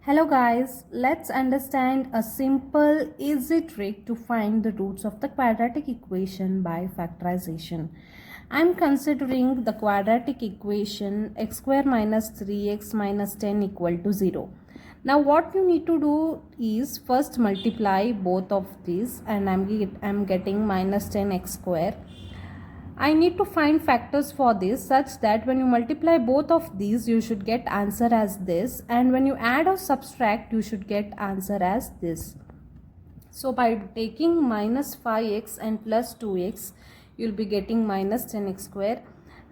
Hello guys, let's understand a simple easy trick to find the roots of the quadratic equation by factorization. I am considering the quadratic equation x square minus 3x minus 10 equal to 0. Now what you need to do is first multiply both of these and I'm getting minus 10x square. I need to find factors for this such that when you multiply both of these you should get answer as this, and when you add or subtract you should get answer as this. So by taking minus 5x and plus 2x you will be getting minus 10x square,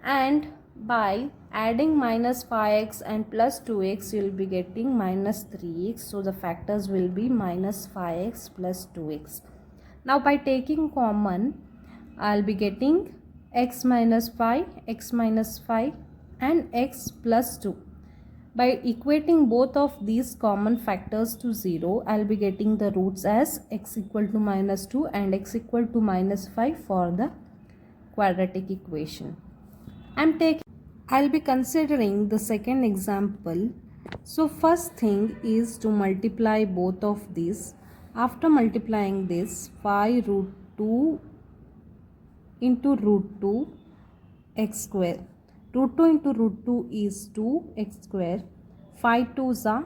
and by adding minus 5x and plus 2x you will be getting minus 3x. So the factors will be minus 5x plus 2x. Now by taking common I will be getting x minus 5, x minus 5 and x plus 2. By equating both of these common factors to 0, I will be getting the roots as x equal to minus 2 and x equal to minus 5 for the quadratic equation. I will be considering the second example. So first thing is to multiply both of these. After multiplying this, 5 root 2 into root 2 x square. Root 2 into root 2 is 2x square. 5 2s are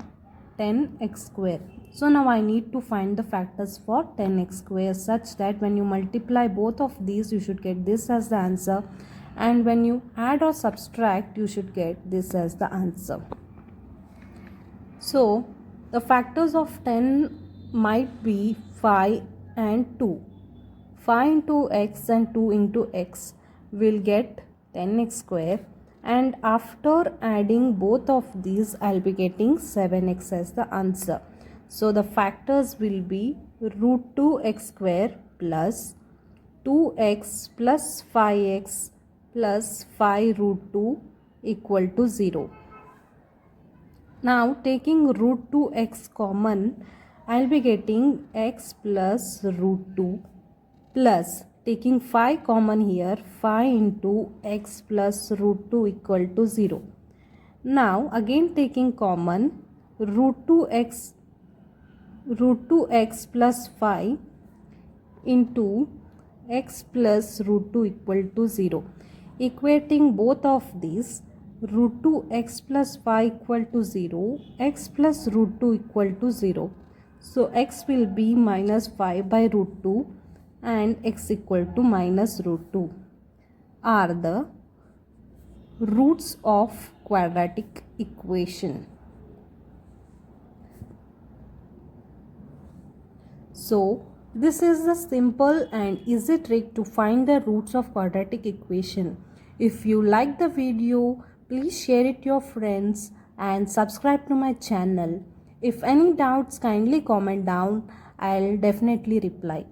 10x square. So now I need to find the factors for 10x square such that when you multiply both of these you should get this as the answer, and when you add or subtract you should get this as the answer. So the factors of 10 might be 5 and 2. 5 into x and 2 into x will get 10x square, and after adding both of these I'll be getting 7x as the answer. So the factors will be root 2x square plus 2x plus 5x plus 5 root 2 equal to 0. Now taking root 2x common, I'll be getting x plus root 2 plus taking 5 common here, 5 into x plus root 2 equal to 0. Now again taking common, root 2x plus 5 into x plus root 2 equal to 0. Equating both of these, root 2x plus 5 equal to 0, x plus root 2 equal to 0. So x will be minus 5 by root 2 and x equal to minus root 2 are the roots of quadratic equation. So this is the simple and easy trick to find the roots of quadratic equation. If you like the video, please share it to your friends and subscribe to my channel. If any doubts, kindly comment down. I'll definitely reply.